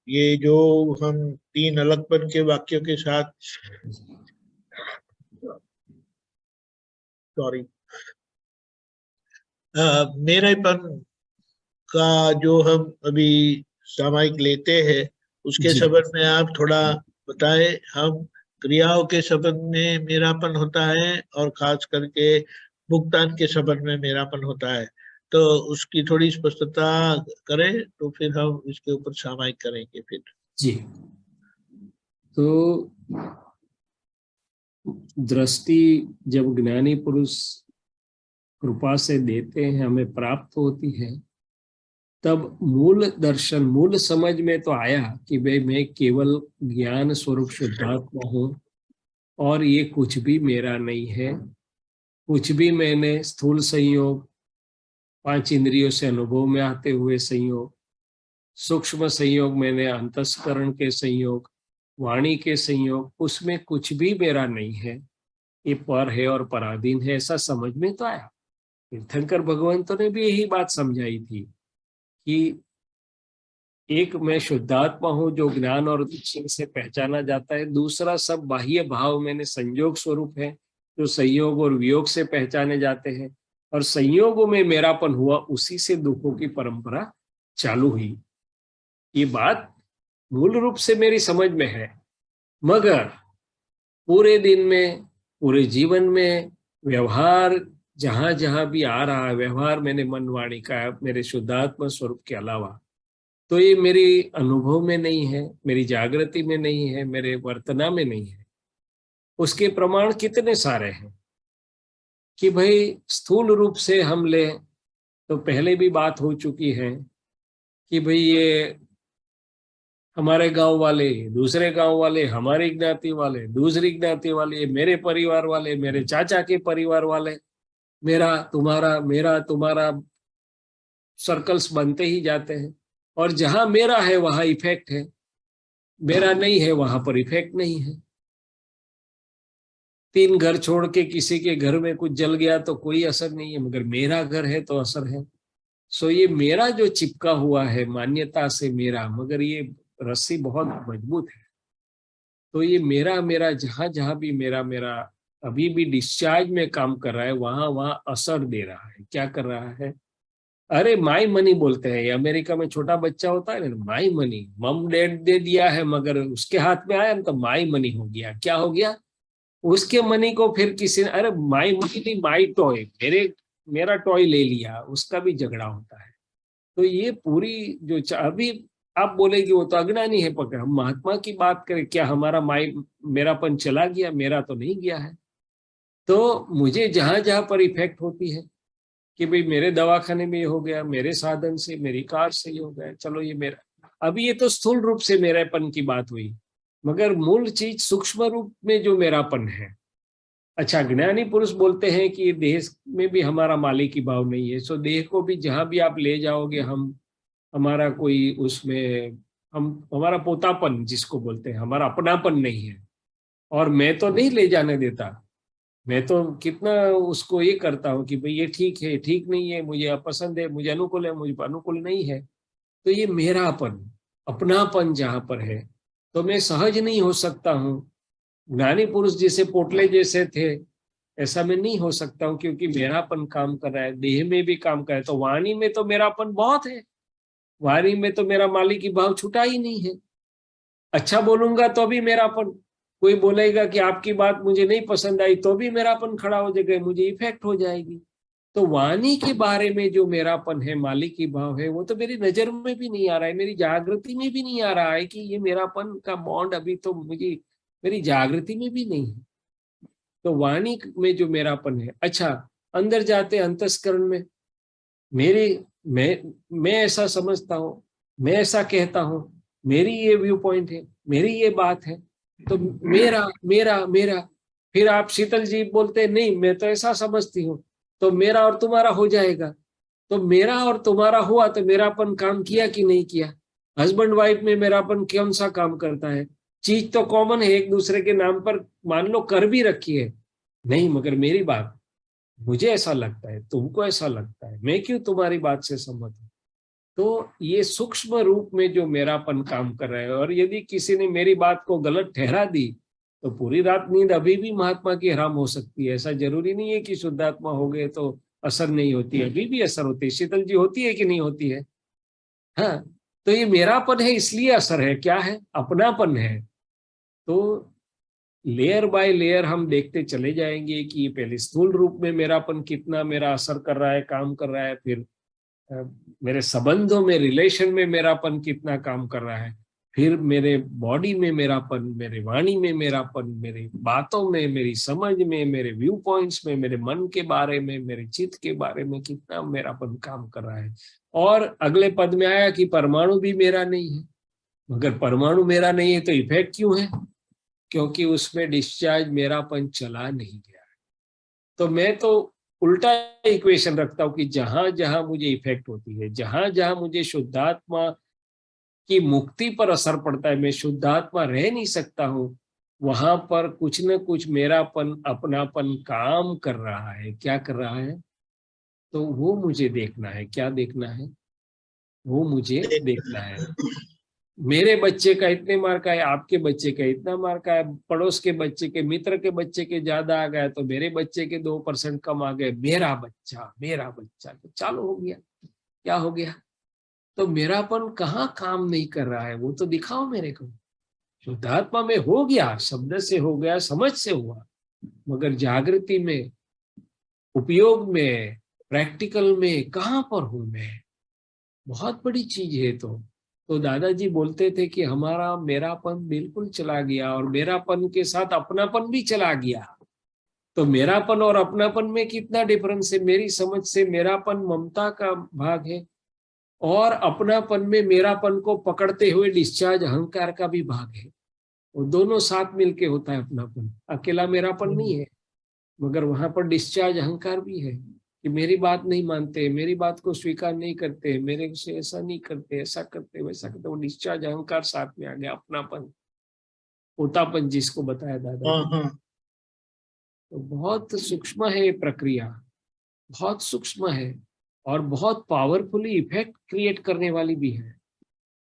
ये जो हम तीन अलगपन के वाक्यों के साथ, सॉरी, मेरापन का जो हम अभी सामायिक लेते हैं, उसके जी संबंध में आप थोड़ा बताएं। हम क्रियाओं के संबंध में मेरापन होता है और खास करके भुगतान के संबंध में मेरापन होता है, तो उसकी थोड़ी स्पष्टता करें, तो फिर हम इसके ऊपर सामायिक करेंगे फिर। जी। तो दृष्टि जब ज्ञानी पुरुष कृपा से देते हैं, हमें प्राप्त होती है, तब मूल दर्शन, मूल समझ में तो आया कि भाई मैं केवल ज्ञान स्वरूप शुद्धात्मा हूँ और ये कुछ भी मेरा नहीं है। कुछ भी मैंने स्थूल संयोग, पांच इंद्रियों से अनुभव में आते हुए संयोग, सूक्ष्म संयोग मैंने अंतस्करण के संयोग, वाणी के संयोग, उसमें कुछ भी मेरा नहीं है। ये पर है और पराधीन है, ऐसा समझ में तो आया। तीर्थंकर भगवंतों ने भी यही बात समझाई थी कि एक मैं शुद्धात्मा हूँ जो ज्ञान और दीक्षा से पहचाना जाता है, दूसरा सब बाह्य भाव मैंने संयोग स्वरूप है जो संयोग और वियोग से पहचाने जाते हैं, और संयोगों में मेरापन हुआ, उसी से दुखों की परंपरा चालू हुई। ये बात मूल रूप से मेरी समझ में है, मगर पूरे दिन में, पूरे जीवन में व्यवहार जहां जहां भी आ रहा है, व्यवहार मैंने मन वाणी का मेरे शुद्धात्मा स्वरूप के अलावा, तो ये मेरी अनुभव में नहीं है, मेरी जागृति में नहीं है, मेरे वर्तना में नहीं है। उसके प्रमाण कितने सारे हैं कि भाई स्थूल रूप से हम ले तो पहले भी बात हो चुकी है कि भाई ये हमारे गांव वाले, दूसरे गांव वाले, हमारी ज्ञाति वाले, दूसरी ज्ञाति वाले, मेरे परिवार वाले, मेरे चाचा के परिवार वाले, मेरा तुम्हारा सर्कल्स बनते ही जाते हैं। और जहां मेरा है वहां इफेक्ट है, मेरा नहीं है वहां पर इफेक्ट नहीं है। तीन घर छोड़ के किसी के घर में कुछ जल गया तो कोई असर नहीं है, मगर मेरा घर है तो असर है। सो ये मेरा जो चिपका हुआ है मान्यता से मेरा, मगर ये रस्सी बहुत मजबूत है। तो ये मेरा मेरा जहां जहां भी मेरा मेरा अभी भी डिस्चार्ज में काम कर रहा है, वहां वहां असर दे रहा है। क्या कर रहा है? अरे माई मनी बोलते हैं, ये अमेरिका में छोटा बच्चा होता है ना, माई मनी, मम डैड दे दिया है मगर उसके हाथ में आया ना तो माई मनी हो गया। क्या हो गया? उसके मनी को फिर किसी ने, अरे माई मनी नहीं, माई टॉय, मेरा टॉय ले लिया, उसका भी झगड़ा होता है। तो ये पूरी जो अभी आप बोलेगी वो तो अज्ञानी है, पकड़। हम महात्मा की बात करें, क्या हमारा माई मेरापन चला गया? मेरा तो नहीं गया है। तो मुझे जहां जहां पर इफेक्ट होती है कि भाई मेरे दवाखाने में ये हो गया, मेरे साधन से, मेरी कार से ये हो गया, चलो ये मेरा, अभी ये तो स्थूल रूप से मेरापन की बात हुई, मगर मूल चीज सूक्ष्म रूप में जो मेरापन है। अच्छा, ज्ञानी पुरुष बोलते हैं कि देह में भी हमारा मालिकी भाव नहीं है, सो देह को भी जहां भी आप ले जाओगे, हम हमारा कोई उसमें, हम हमारा पोतापन जिसको बोलते हैं, हमारा अपनापन नहीं है। और मैं तो नहीं ले जाने देता, मैं तो कितना उसको ये करता हूँ कि भाई ये ठीक है, ठीक नहीं है, मुझे अपसंद है, मुझे अनुकूल है, मुझे अनुकूल नहीं है। तो ये मेरापन, अपनापन जहां पर है, तो मैं सहज नहीं हो सकता हूँ। ज्ञानी पुरुष जैसे पोटले जैसे थे, ऐसा मैं नहीं हो सकता हूँ, क्योंकि मेरापन काम कर रहा है, देह में भी काम कर रहा है। तो वाणी में तो मेरापन बहुत है, वाणी में तो मेरा मालिकी भाव छूटा ही नहीं है। अच्छा बोलूंगा तो भी मेरापन, कोई बोलेगा कि आपकी बात मुझे नहीं पसंद आई तो भी मेरापन खड़ा हो जाएगा, मुझे इफेक्ट हो जाएगी। तो वाणी के बारे में जो मेरापन है, मालिकी भाव है, वो तो मेरी नजर में भी नहीं आ रहा है, मेरी जागृति में भी नहीं आ रहा है कि ये मेरापन का बॉन्ड अभी तो मुझे मेरी जागृति में भी नहीं है। तो वाणी में जो मेरापन है, अच्छा, अंदर जाते अंतस्करण में, मेरी मैं ऐसा समझता हूँ, मैं ऐसा कहता हूँ, मेरी ये व्यू पॉइंट है, मेरी ये बात है, तो मेरा मेरा मेरा। फिर आप शीतल जी बोलते हैं नहीं मैं तो ऐसा समझती हूँ, तो मेरा और तुम्हारा हो जाएगा। तो मेरा और तुम्हारा हुआ तो मेरापन काम किया कि नहीं किया? हस्बैंड वाइफ में मेरापन कौन सा काम करता है? चीज तो कॉमन है, एक दूसरे के नाम पर मान लो कर भी रखी है, नहीं मगर मेरी बात, मुझे ऐसा लगता है, तुमको ऐसा लगता है, मैं क्यों तुम्हारी बात से सहमत हूं? तो ये सूक्ष्म रूप में जो मेरापन काम कर रहा है, और यदि किसी ने मेरी बात को गलत ठहरा दी तो पूरी रात नींद अभी भी महात्मा की हराम हो सकती है। ऐसा जरूरी नहीं है कि शुद्धात्मा हो गए तो असर नहीं होती है, अभी भी असर होती है। शीतल जी, होती है कि नहीं होती है? हाँ, तो ये मेरापन है इसलिए असर है। क्या है? अपनापन है। तो लेयर बाय लेयर हम देखते चले जाएंगे कि पहले स्थूल रूप में मेरापन कितना मेरा असर कर रहा है, काम कर रहा है, फिर अ, मेरे संबंधों में, रिलेशन में मेरापन कितना काम कर रहा है, फिर मेरे बॉडी में मेरापन, मेरे वाणी में मेरापन, मेरी बातों में, मेरी समझ में, मेरे व्यू पॉइंट्स में, मेरे मन के बारे में, मेरे चित्त के बारे में कितना मेरापन काम कर रहा है। और अगले पद में आया कि परमाणु भी मेरा नहीं है। मगर परमाणु मेरा नहीं है तो इफेक्ट क्यों है? क्योंकि उसमें डिस्चार्ज मेरापन चला नहीं गया। तो मैं तो उल्टा इक्वेशन रखता हूं कि जहां जहां मुझे इफेक्ट होती है, जहां जहां मुझे शुद्धात्मा की मुक्ति पर असर पड़ता है, मैं शुद्धात्मा रह नहीं सकता हूं, वहां पर कुछ न कुछ मेरापन, अपनापन काम कर रहा है। क्या कर रहा है? तो वो मुझे देखना है। क्या देखना है? वो मुझे देखना है। मेरे बच्चे का इतने मार्क आया, आपके बच्चे का इतना मार्क आया, पड़ोस के बच्चे के, मित्र के बच्चे के ज्यादा आ गया तो मेरे बच्चे के 2% कम आ गए। मेरा बच्चा तो चालू हो गया। क्या हो गया? तो मेरापन कहाँ काम नहीं कर रहा है, वो तो दिखाओ मेरे को। शुद्धात्मा में हो गया, शब्द से हो गया, समझ से हुआ, मगर जागृति में, उपयोग में, प्रैक्टिकल में कहाँ पर हूं मैं? बहुत बड़ी चीज है। तो दादाजी बोलते थे कि हमारा मेरापन बिल्कुल चला गया, और मेरापन के साथ अपनापन भी चला गया। तो मेरापन और अपनापन में कितना डिफरेंस है? मेरी समझ से मेरापन ममता का भाग है, और अपनापन में मेरापन को पकड़ते हुए डिस्चार्ज अहंकार का भी भाग है। वो दोनों साथ मिलके होता है अपनापन। अकेला मेरापन नहीं है, मगर वहां पर डिस्चार्ज अहंकार भी है कि मेरी बात नहीं मानते, मेरी बात को स्वीकार नहीं करते, मेरे से ऐसा नहीं करते, ऐसा करते, वैसा करते। वो डिस्चार्ज अहंकार साथ में आ गया, अपनापन, पोतापन जिसको बताया हाँ दादाजी। हाँ। तो बहुत सूक्ष्म है ये प्रक्रिया, बहुत सूक्ष्म है, और बहुत पावरफुली इफेक्ट क्रिएट करने वाली भी है।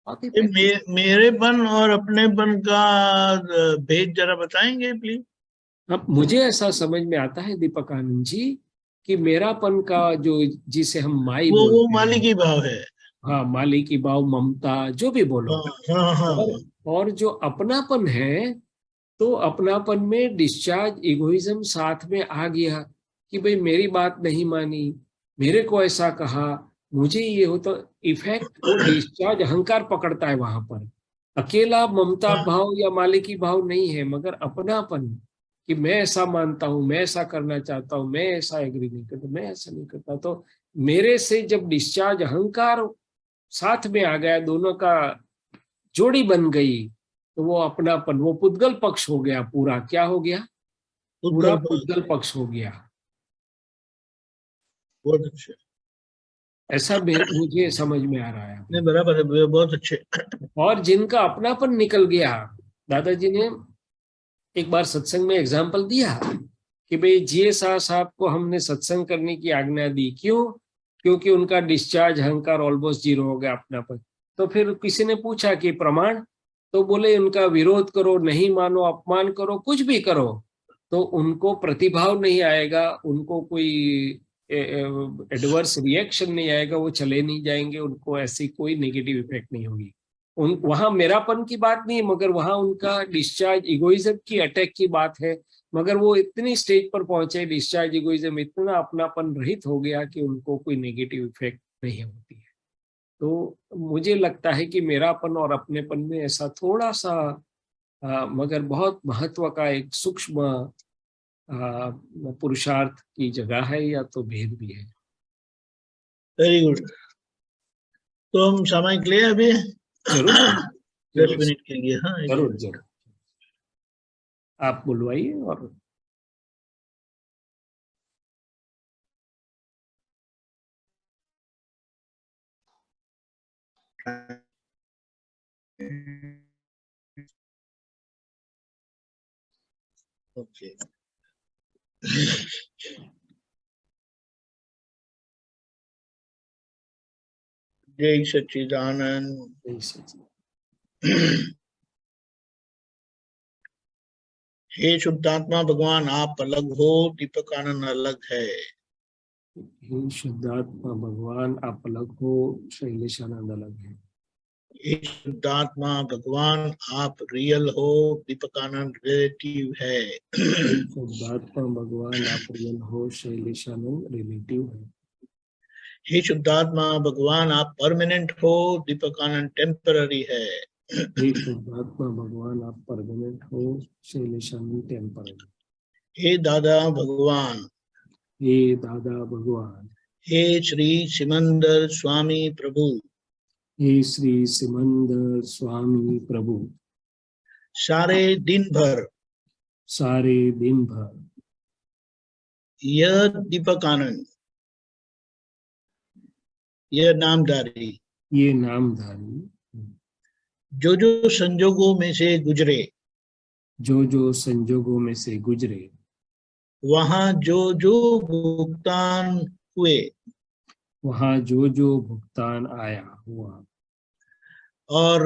बहुत ये इफेक्ट। मेरेपन और अपनेपन का भेद जरा बताएंगे प्लीज। अब मुझे ऐसा समझ में आता है दीपक आनंद जी कि मेरापन का जो, जिसे हम माई वो बोलते हैं, मालिकी भाव है। हाँ, माली की भाव, ममता, जो भी बोलो। हाँ हाँ और हाँ। और जो अपनापन है, तो अपनापन में डिस्चार्ज इगोइज्म साथ में आ गया कि भाई मेरी बात नहीं मानी, मेरे को ऐसा कहा, मुझे ये हो, तो इफेक्ट वो डिस्चार्ज अहंकार पकड़ता है वहां पर। अकेला ममता हाँ भाव या मालिकी भाव नहीं है, मगर अपनापन कि मैं ऐसा मानता हूं, मैं ऐसा करना चाहता हूं, मैं ऐसा एग्री नहीं करता, मैं ऐसा नहीं करता। तो मेरे से जब डिस्चार्ज अहंकार साथ में आ गया, दोनों का जोड़ी बन गई, तो वो अपनापन, वो पुद्गल पक्ष हो गया पूरा। क्या हो गया? पूरा उद्गल पर। पुद्गल पक्ष हो गया। बहुत अच्छे। ऐसा मुझे समझ में आ रहा है नहीं, अभी। बराबर है, बहुत अच्छे। और जिनका अपनापन निकल गया, दादाजी ने एक बार सत्संग में एग्जाम्पल दिया कि भाई जीए शाह साहब को हमने सत्संग करने की आज्ञा दी। क्यों? क्योंकि उनका डिस्चार्ज अहंकार ऑलमोस्ट जीरो हो गया, अपनापन। तो फिर किसी ने पूछा कि प्रमाण? तो बोले उनका विरोध करो, नहीं मानो, अपमान करो, कुछ भी करो, तो उनको प्रतिभाव नहीं आएगा, उनको कोई एडवर्स रिएक्शन नहीं आएगा, वो चले नहीं जाएंगे, उनको ऐसी कोई नेगेटिव इफेक्ट नहीं होगी। उन वहां मेरापन की बात नहीं है, मगर वहां उनका डिस्चार्ज इगोइज्म की अटैक की बात है। मगर वो इतनी स्टेज पर पहुंचे, डिस्चार्ज इगोइज्म इतना अपनापन रहित हो गया कि उनको कोई नेगेटिव इफेक्ट नहीं होती है। तो मुझे लगता है कि मेरापन और अपनेपन में ऐसा थोड़ा सा मगर बहुत महत्व का एक सूक्ष्म पुरुषार्थ की जगह है, या तो भेद भी है। Very good. तो हम सामायिक ले अभी जरूर, 10 जरूर, मिनट के लिए। हाँ, एक जरूर, मिनट। जरूर। आप बुलवाइए। और ओके। जय सच्चिदानंद। जय सच्चिदानंद। हे शुद्धात्मा भगवान, आप अलग हो, दीपक आनंद अलग है। हे शुद्धात्मा भगवान, आप अलग हो, शैलेश आनंद अलग है। हे शुद्धात्मा भगवान, आप रियल हो, दीपक आनंद रिलेटिव है। हे शुद्धात्मा भगवान, आप रियल हो, शैलेश आनंद रिलेटिव है। हे शुद्धात्मा भगवान, आप परमानेंट हो, दीपक आनंद टेम्पररी है। हे शुद्धात्मा भगवान, आप परमानेंट हो, शैलेश आनंद टेम्पररी। हे दादा भगवान, हे दादा भगवान, हे श्री सिमंदर स्वामी प्रभु, हे श्री सिमंदर स्वामी प्रभु, सारे दिन भर सारे दिन भर यह दीपक आनंद, यह नामधारी, ये नामधारी जो जो संजोगों में से गुजरे, जो जो संजोगों में से गुजरे, वहां जो जो भुगतान हुए, वहां जो जो भुगतान आया हुआ, और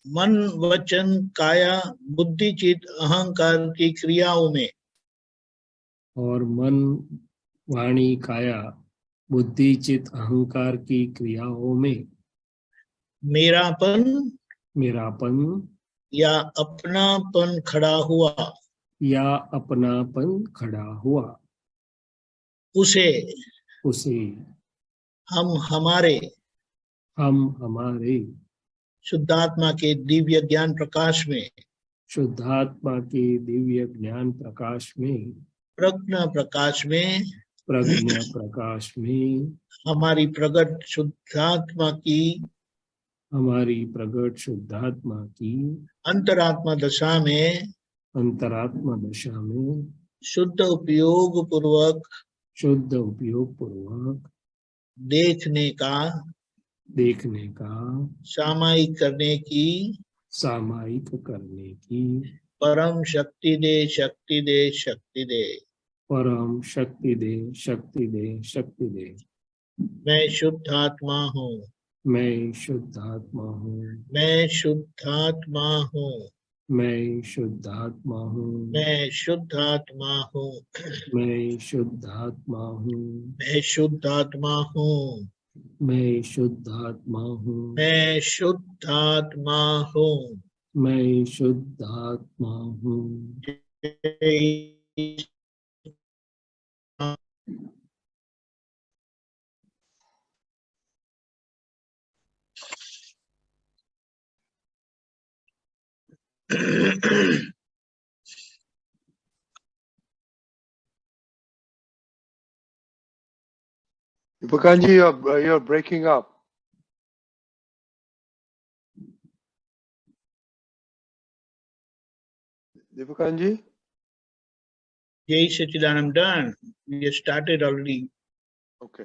मन वचन काया बुद्धि चित्त अहंकार की क्रियाओं में और मन वाणी काया बुद्धि चित्त अहंकार की क्रियाओं में मेरापन मेरापन या अपनापन खड़ा हुआ, या अपनापन खड़ा हुआ, उसे उसे हम हमारे हमारे शुद्धात्मा के दिव्य ज्ञान प्रकाश में, शुद्धात्मा के दिव्य ज्ञान प्रकाश में, प्रज्ञा प्रकाश में, प्रज्ञा प्रकाश में, हमारी प्रगट शुद्धात्मा की हमारी प्रगट शुद्धात्मा की अंतरात्मा दशा में अंतरात्मा दशा में शुद्ध उपयोग पूर्वक शुद्ध उपयोग पूर्वक देखने का, सामायिक करने की सामायिक करने की परम शक्ति दे, शक्ति दे, शक्ति दे। परम शक्ति दे, शक्ति दे, शक्ति दे। मैं शुद्धात्मा हूँ, मैं शुद्धात्मा हूँ, मैं शुद्धात्मा हूँ, मैं शुद्धात्मा हूँ, मैं शुद्धात्मा हूँ, मैं शुद्धात्मा हूँ, मैं शुद्धात्मा हूँ, मैं शुद्धात्मा हूँ, मैं शुद्धात्मा हूँ। मैं शुद्धात्मा हूँ। जय Dipakanji, you're breaking up. Dipakanji? Jai Sachidanand, I'm done. We started already. Okay.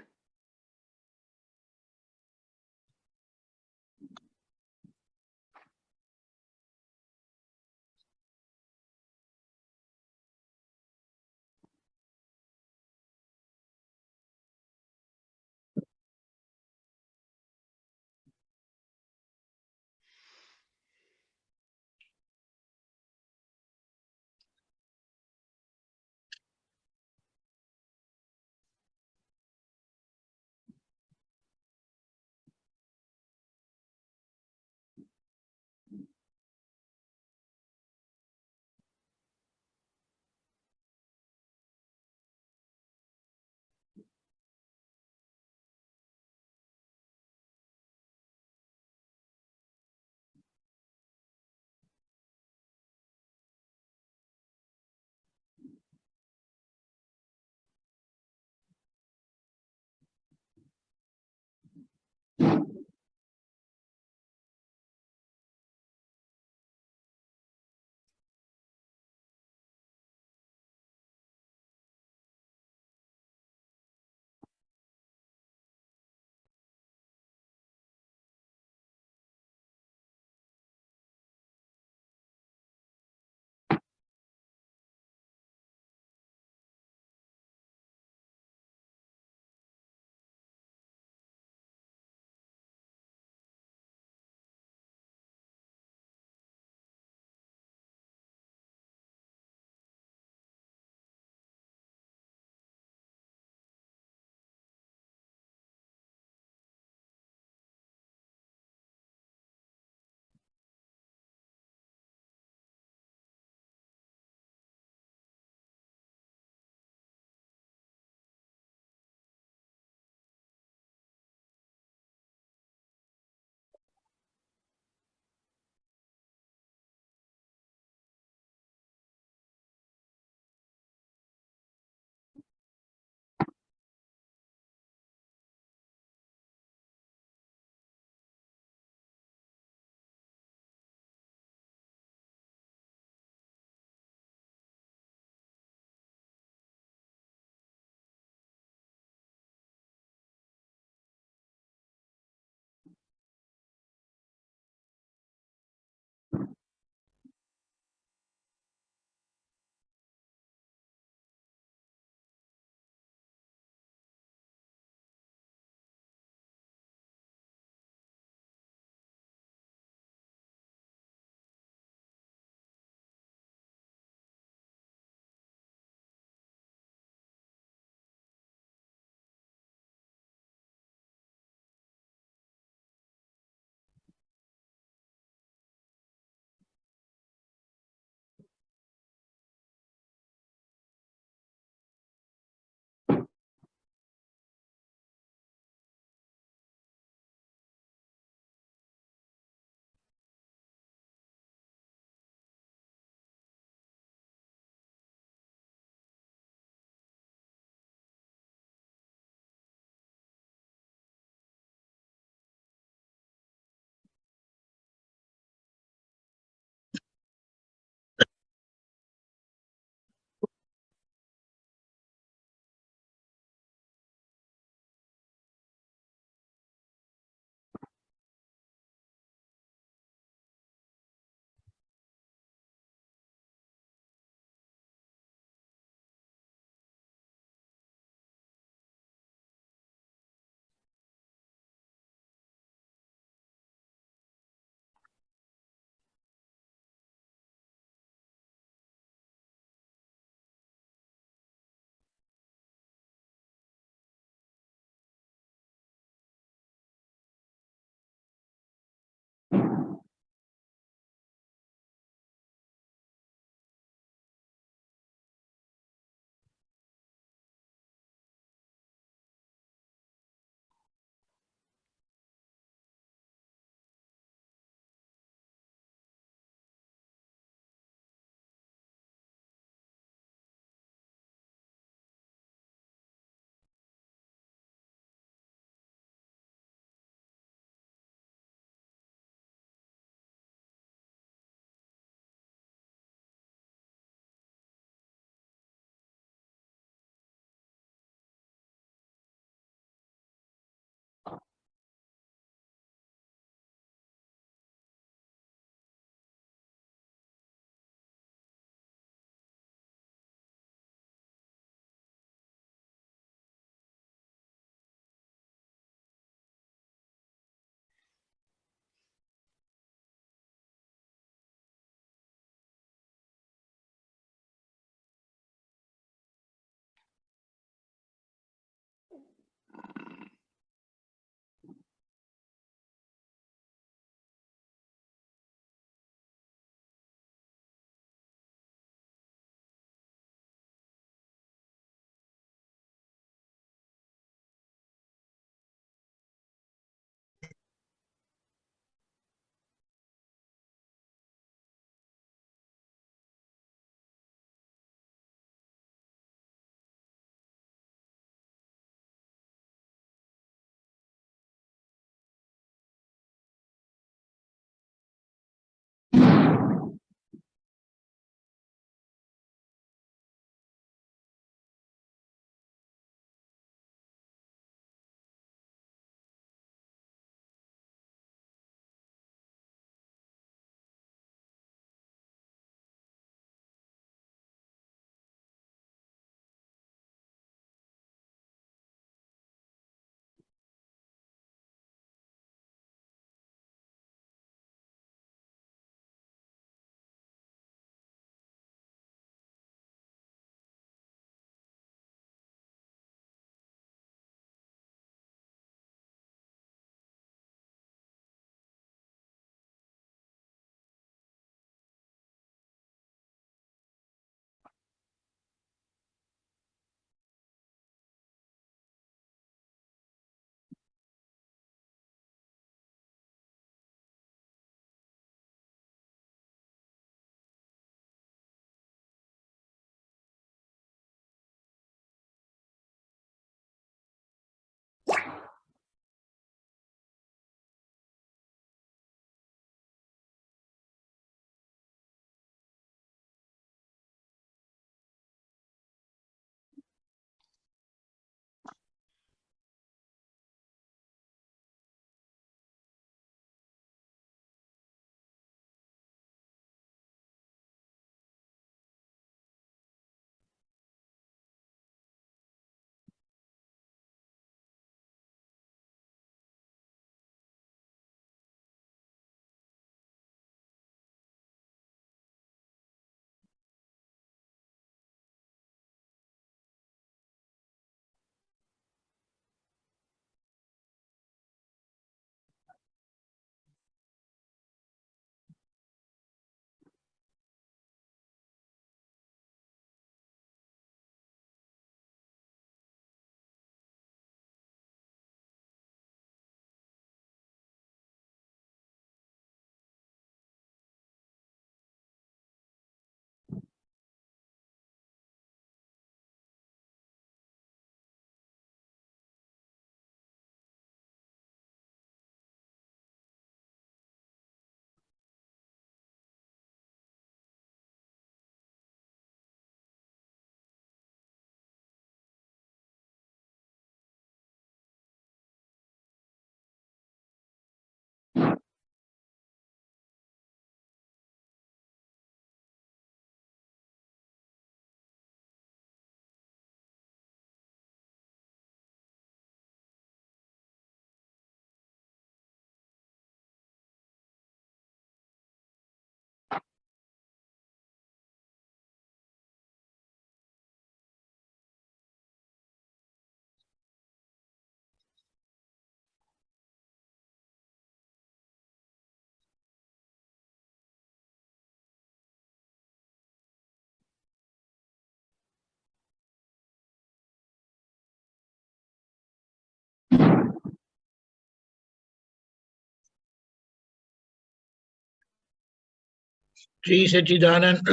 Shri सच्चिदानंद।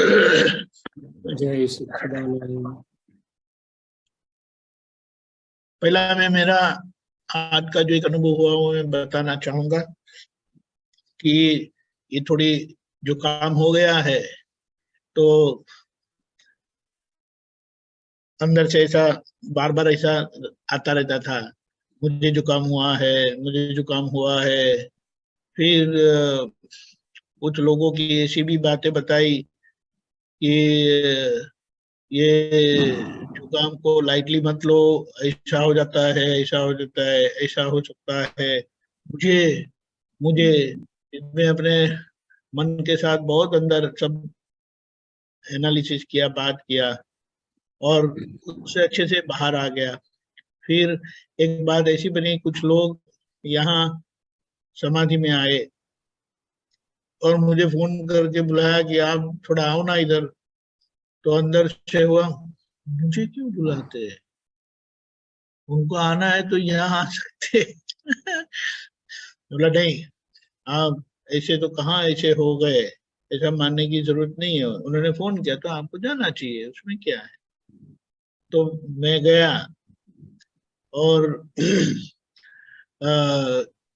जय सच्चिदानंद। पहला मैं मेरा आज का जो एक अनुभव हुआ वो मैं बताना चाहूंगा कि ये थोड़ी जो काम हो गया है तो अंदर से ऐसा बार बार ऐसा आता रहता था, मुझे जुकाम हुआ है, मुझे जुकाम हुआ है। फिर कुछ लोगों की ऐसी भी बातें बताई कि ये जुकाम को लाइटली मत लो, ऐसा हो जाता है, ऐसा हो जाता है, ऐसा हो सकता है। मुझे मुझे मैं अपने मन के साथ बहुत अंदर सब एनालिसिस किया, बात किया और उससे अच्छे से बाहर आ गया। फिर एक बात ऐसी बनी, कुछ लोग यहाँ समाधि में आए और मुझे फोन करके बुलाया कि आप थोड़ा आओ ना इधर। तो अंदर से हुआ, मुझे क्यों बुलाते हैं, उनको आना है तो यहाँ आ सकते बोला नहीं, आप ऐसे तो कहाँ ऐसे हो गए, ऐसा मानने की जरूरत नहीं है, उन्होंने फोन किया तो आपको जाना चाहिए, उसमें क्या है। तो मैं गया और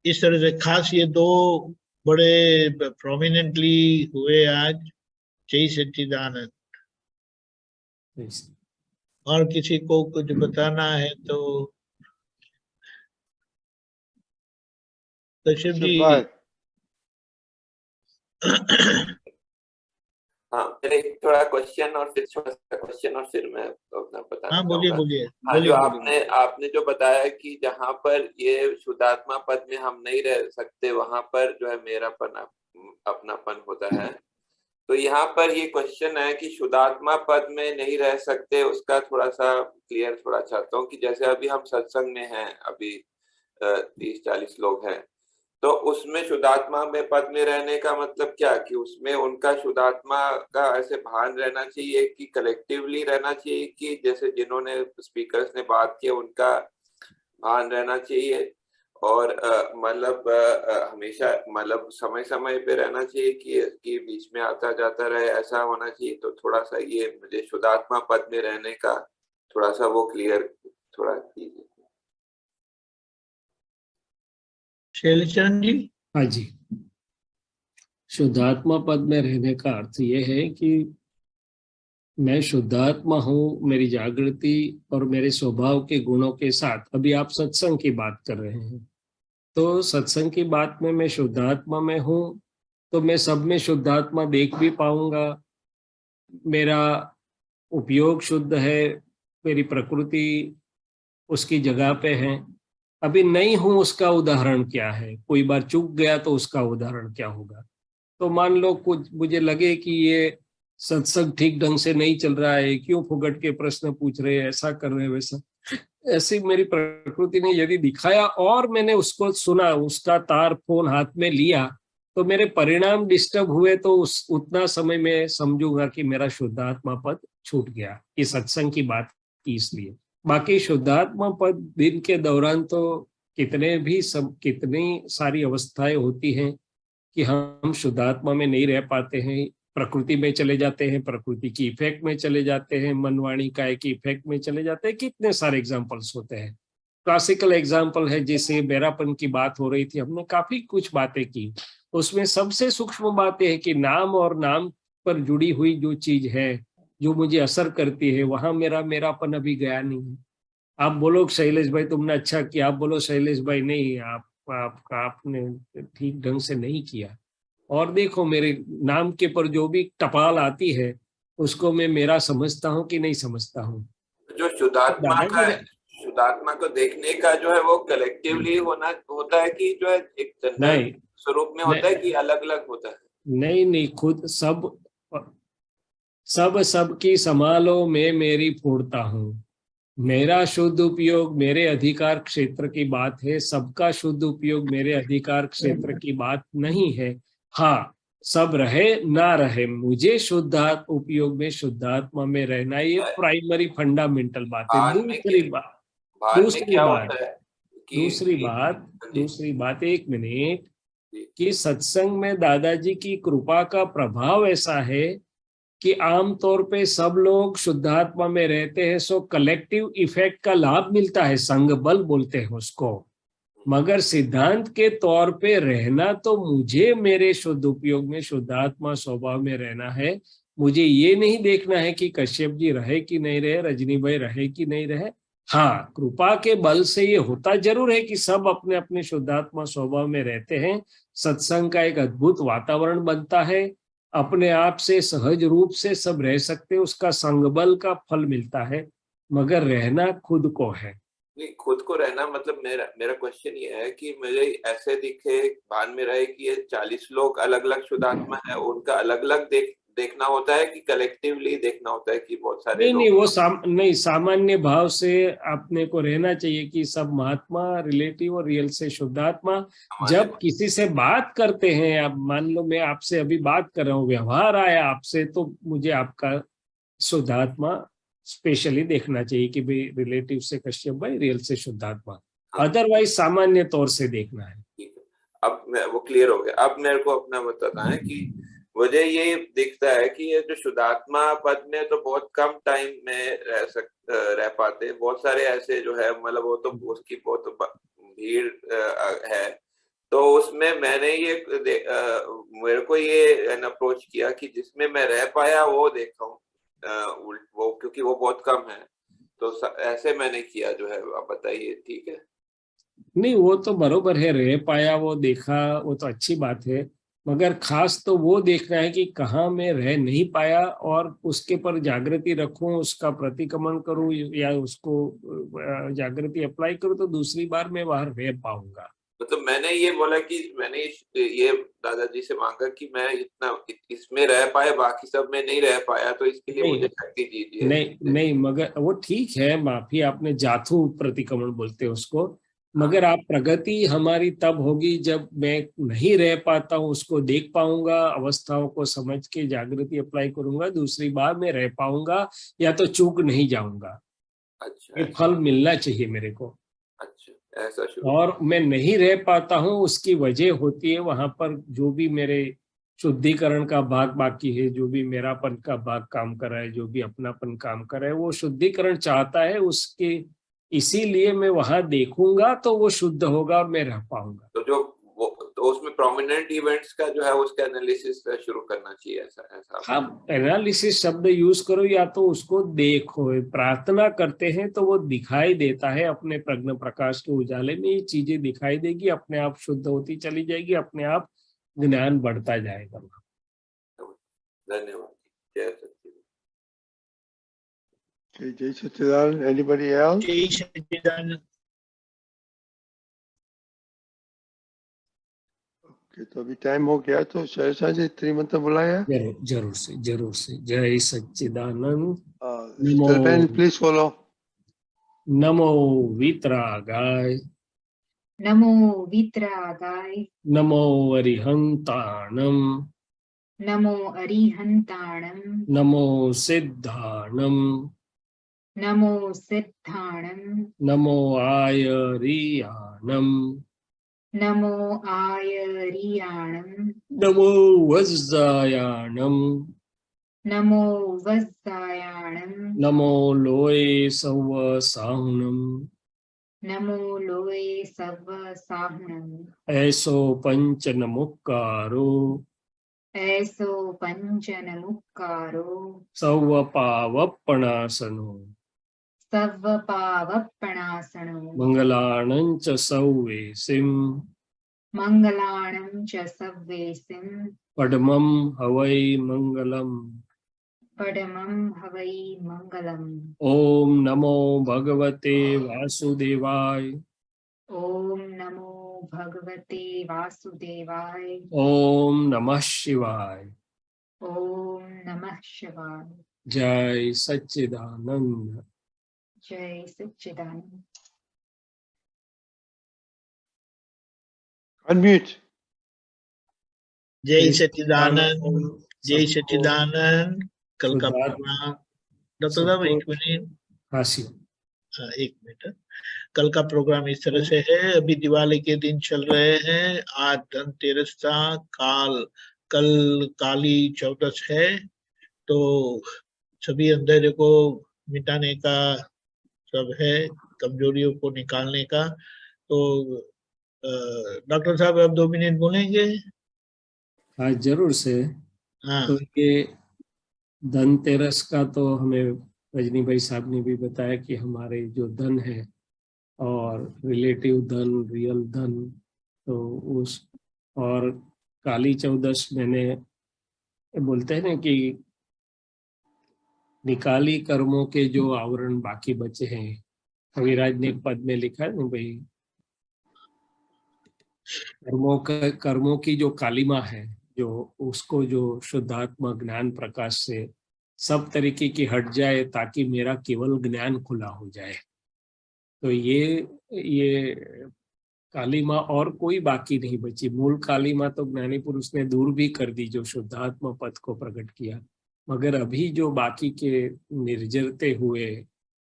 इस तरह से खास ये दो बड़े प्रोमिनेंटली हुए आज, जय सच्चिदानंद। और किसी को कुछ बताना है तो कश्यप जी। भाई हाँ, मेरे एक थोड़ा क्वेश्चन और फिर छोटा सा क्वेश्चन और फिर मैं अपना बताना हाँ बोलिए चाहूंगा। बोलिए हाँ, जो बोलिए। आपने जो बताया कि जहाँ पर ये शुद्धात्मा पद में हम नहीं रह सकते वहां पर जो है मेरापन अपनापन होता है। तो यहाँ पर ये क्वेश्चन है कि शुद्धात्मा पद में नहीं रह सकते, उसका थोड़ा सा क्लियर थोड़ा चाहता हूँ कि जैसे अभी हम सत्संग में हैं, अभी 30-40 लोग हैं, तो उसमें शुद्धात्मा में पद में रहने का मतलब क्या, कि उसमें उनका शुद्धात्मा का ऐसे भान रहना चाहिए कि कलेक्टिवली रहना चाहिए, कि जैसे जिन्होंने स्पीकर्स ने बात की उनका भान रहना चाहिए और मतलब हमेशा मतलब समय समय पे रहना चाहिए कि बीच में आता जाता रहे, ऐसा होना चाहिए। तो थोड़ा सा ये मुझे शुद्धात्मा पद में रहने का थोड़ा सा वो क्लियर थोड़ा कीजिए। शैलचंद जी। हाँ जी, शुद्धात्मा पद में रहने का अर्थ ये है कि मैं शुद्धात्मा हूँ, मेरी जागृति और मेरे स्वभाव के गुणों के साथ। अभी आप सत्संग की बात कर रहे हैं, तो सत्संग की बात में मैं शुद्धात्मा में हूँ, तो मैं सब में शुद्धात्मा देख भी पाऊंगा। मेरा उपयोग शुद्ध है, मेरी प्रकृति उसकी जगह पे है। अभी नहीं हूं, उसका उदाहरण क्या है, कोई बार चूक गया तो उसका उदाहरण क्या होगा। तो मान लो कुछ मुझे लगे कि ये सत्संग ठीक ढंग से नहीं चल रहा है, क्यों फुगट के प्रश्न पूछ रहे हैं, ऐसा कर रहे हैं, वैसा, ऐसी मेरी प्रकृति ने यदि दिखाया और मैंने उसको सुना, उसका तार फोन हाथ में लिया, तो मेरे परिणाम डिस्टर्ब हुए, तो उस उतना समय में समझूंगा कि मेरा शुद्धात्मा पद छूट गया। ये सत्संग की बात की इसलिए। बाकी शुद्धात्मा पद दिन के दौरान तो कितनी सारी अवस्थाएं होती हैं कि हम शुद्धात्मा में नहीं रह पाते हैं, प्रकृति में चले जाते हैं, प्रकृति की इफेक्ट में चले जाते हैं, मनवाणी काय की इफेक्ट में चले जाते हैं। कितने सारे एग्जाम्पल्स होते हैं। क्लासिकल एग्जाम्पल है, जैसे मेरापन की बात हो रही थी, हमने काफी कुछ बातें की, उसमें सबसे सूक्ष्म बात यह है कि नाम और नाम पर जुड़ी हुई जो चीज है, जो मुझे असर करती है, वहां मेरापन अभी गया नहीं है। आप बोलो शैलेश भाई तुमने अच्छा किया, आप बोलो शैलेश भाई नहीं, आपने ठीक ढंग से नहीं किया। और देखो मेरे नाम के पर जो भी टपाल आती है उसको मैं मेरा समझता हूँ कि नहीं समझता हूँ। जो शुद्धात्मा को देखने का जो है वो कलेक्टिवली होना होता है कि जो है एक जनरल नहीं स्वरूप में होता है कि अलग अलग होता है? नहीं, खुद सबकी संभालो मैं मेरी फोड़ता हूँ। मेरा शुद्ध उपयोग मेरे अधिकार क्षेत्र की बात है, सबका शुद्ध उपयोग मेरे अधिकार क्षेत्र की बात नहीं है। हाँ, सब रहे ना रहे, मुझे शुद्धात्मा उपयोग में शुद्धात्मा में रहना, ये प्राइमरी फंडामेंटल बात है। भान में क्या होता है कि दूसरी बात, एक मिनट, कि सत्संग में दादाजी की कृपा का प्रभाव ऐसा है कि आमतौर पे सब लोग शुद्धात्मा में रहते हैं, सो कलेक्टिव इफेक्ट का लाभ मिलता है, संग बल बोलते हैं उसको। मगर सिद्धांत के तौर पे रहना तो मुझे मेरे शुद्ध उपयोग में शुद्धात्मा स्वभाव में रहना है। मुझे ये नहीं देखना है कि कश्यप जी रहे कि नहीं रहे, रजनी भाई रहे कि नहीं रहे। हाँ, कृपा के बल से ये होता जरूर है कि सब अपने अपने शुद्धात्मा स्वभाव में रहते हैं। सत्संग का एक अद्भुत वातावरण बनता है, अपने आप से सहज रूप से सब रह सकते, उसका संगबल का फल मिलता है। मगर रहना खुद को है। नहीं, खुद को रहना मतलब मेरा क्वेश्चन ये है कि मुझे ऐसे दिखे भान में रहे कि ये 40 लोग अलग अलग शुद्धात्मा है, उनका अलग अलग देखना होता है कि कलेक्टिवली देखना होता है कि बहुत सारे नहीं, वो नहीं, सामान्य भाव से आपने को रहना चाहिए कि सब महात्मा रिलेटिव और रियल से शुद्धात्मा। जब किसी से बात करते हैं, आप मान लो मैं आपसे अभी बात कर रहा हूँ, व्यवहार आया आपसे, तो मुझे आपका शुद्धात्मा स्पेशली देखना चाहिए कि भाई रिलेटिव से कश्यप भाई, रियल से शुद्धात्मा। अदरवाइज सामान्य तौर से देखना है। ठीक है, अब वो क्लियर हो गया। अब मेरे को अपना बताना है कि मुझे ये दिखता है कि ये जो शुद्धात्मा पद में तो बहुत कम टाइम में रह पाते, बहुत सारे ऐसे जो है, मतलब वो तो उसकी बहुत भीड़ है। तो उसमें मैंने ये मेरे को ये अप्रोच किया कि जिसमें मैं रह पाया वो देखा हूँ, वो क्योंकि वो बहुत कम है, तो ऐसे मैंने किया जो है। आप बताइए, ठीक है? नहीं, वो तो बरोबर है, रह पाया वो देखा, वो तो अच्छी बात है। मगर खास तो वो देखना है कि कहाँ मैं रह नहीं पाया और उसके पर जागृति रखूं, उसका प्रतिक्रमण करूं या उसको जागृति अप्लाई करूं, तो दूसरी बार मैं वहां रह पाऊंगा। मतलब मैंने ये बोला कि मैंने ये दादाजी से मांगा कि मैं इतना इसमें रह पाए, बाकी सब में नहीं रह पाया, तो इसके लिए मुझे शक्ति दीजिए। नहीं, मगर वो ठीक है, माफी, आपने जाथु प्रतिक्रमण बोलते हैं उसको। मगर आप प्रगति हमारी तब होगी जब मैं नहीं रह पाता हूँ, उसको देख पाऊंगा, अवस्थाओं को समझ के जागृति अप्लाई करूंगा, दूसरी बार मैं रह पाऊंगा या तो चूक नहीं जाऊंगा। अच्छा, ये फल मिलना चाहिए मेरे को। अच्छा, ऐसा शुरू। और मैं नहीं रह पाता हूँ, उसकी वजह होती है वहां पर जो भी मेरे शुद्धिकरण का भाग बाकी है, जो भी मेरापन का भाग काम कर रहा है, जो भी अपनापन काम कर रहा है, वो शुद्धिकरण चाहता है उसके, इसीलिए मैं वहां देखूंगा तो वो शुद्ध होगा और मैं रह पाऊंगा। तो उसमें प्रोमिनेंट इवेंट्स का जो है उसका एनालिसिस शुरू करना चाहिए, ऐसा। हाँ, एनालिसिस शब्द यूज करो या तो उसको देखो। प्रार्थना करते हैं तो वो दिखाई देता है, अपने प्रज्ञा प्रकाश के उजाले में ये चीजें दिखाई देगी, अपने आप शुद्ध होती चली जाएगी, अपने आप ज्ञान बढ़ता जाएगा। धन्यवाद। जय सच्चिदानंद। Okay, Jai Satchidanand. Anybody else? जय सच्चिदानंद। Okay, तो अभी टाइम हो गया, तो सहसा जी त्रिमंत्र बुलाया। जरूर से जय सच्चिदानंद। Stilpen, please follow. नमो वीतरागाय, नमो वीतरागाय, नमो अरिहंताणम, नमो अरिहंताणम, नमो सिद्धाणम, नमो सिद्धाणम, नमो आयरियाणम, नमो आयरियाणम, नमो वज्रायाणम, नमो वज्रायाणम, नमो लोये सवसाहुणम, नमो लोये सवसाहुणम, ऐसो पंचनमुक्कारो, ऐसो पंचनमुक्कारो, सवपावपणासनो, सवपावपणासनो, मंगलाणं च सौवेसिं, मंगलाणं च सव्वेसिं, पद्मं हवै मंगलम्। पडमं हवै मंगलम्। ओम नमो भगवते वासुदेवाय, ओम नमो भगवते वासुदेवाय, ओम नमः शिवाय। ओम नमः शिवाय। जय सच्चिदानंद। जय सच्चिदानंद। Unmute. जय सच्चिदानंद। जय सच्चिदानंद। कल का शुद्धात्मा प्रोग्राम डॉक्टर साहब एक मिनट। हासिल। एक मिनट, कल का प्रोग्राम इस तरह से है। अभी दिवाली के दिन चल रहे हैं, आज धनतेरस था, कल काली चौदस है, तो सभी अंधेरे को मिटाने का सब है, कमजोरियों को निकालने का। तो डॉक्टर साहब आप 2 मिनट बोलेंगे? हाँ जरूर से। हाँ तो ये धनतेरस का तो हमें रजनी भाई साहब ने भी बताया कि हमारे जो धन है और रिलेटिव धन, रियल धन, तो उस, और काली चौदस मैंने बोलते हैं ना कि निकाली कर्मों के जो आवरण बाकी बचे हैं, कविराज ने एक पद में लिखा है ना भाई, कर्मों की जो कालिमा है, जो उसको जो शुद्धात्मा ज्ञान प्रकाश से सब तरीके की हट जाए ताकि मेरा केवल ज्ञान खुला हो जाए। तो ये कालिमा और कोई बाकी नहीं बची। मूल कालिमा तो ज्ञानी पुरुष ने दूर भी कर दी जो शुद्धात्मा पद को प्रकट किया, मगर अभी जो बाकी के निर्जरते हुए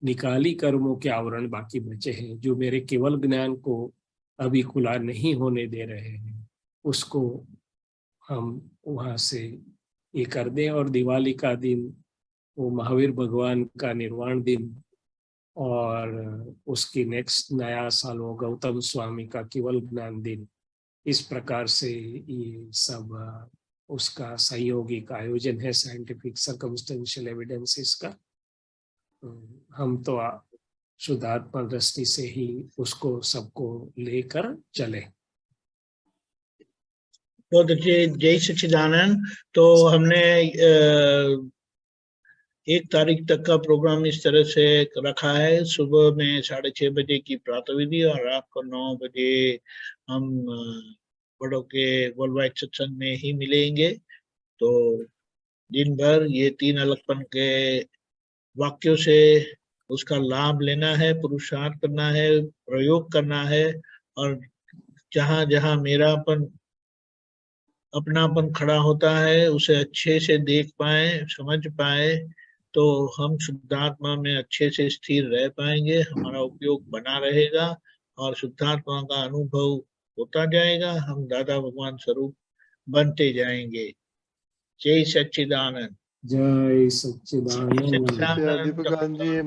निकाली कर्मों के आवरण बाकी बचे हैं, जो मेरे केवल ज्ञान को अभी खुला नहीं होने दे रहे हैं, उसको हम वहां से ये कर दें। और दिवाली का दिन वो महावीर भगवान का निर्वाण दिन, और उसकी नेक्स्ट नया साल वो गौतम स्वामी का केवल ज्ञान दिन, इस प्रकार से ये सब उसका संयोगिक आयोजन है, साइंटिफिक सर्कमस्टेंशियल एविडेंसेस का। हम तो शुद्धात्मा दृष्टि से ही उसको सबको लेकर चले। बहुत अच्छे, जय सच्चिदानंद। तो हमने 1 तारीख तक का प्रोग्राम इस तरह से रखा है। सुबह में 6:30 बजे की प्रातः विधि और रात को 9 बजे हम बड़ों के वर्ल्ड वाइड सत्संग में ही मिलेंगे। तो दिन भर ये 3 अलगपन के वाक्यों से उसका लाभ लेना है, पुरुषार्थ करना है, प्रयोग करना है, और जहां जहां मेरापन, अपनापन खड़ा होता है उसे अच्छे से देख पाए, समझ पाए, तो हम शुद्धात्मा में अच्छे से स्थिर रह पाएंगे, हमारा उपयोग बना रहेगा और शुद्धात्मा का अनुभव होता जाएगा, हम दादा भगवान स्वरूप बनते जाएंगे। जय सच्चिदानंद। जय सच्चिदानंद। दीपकानंद जी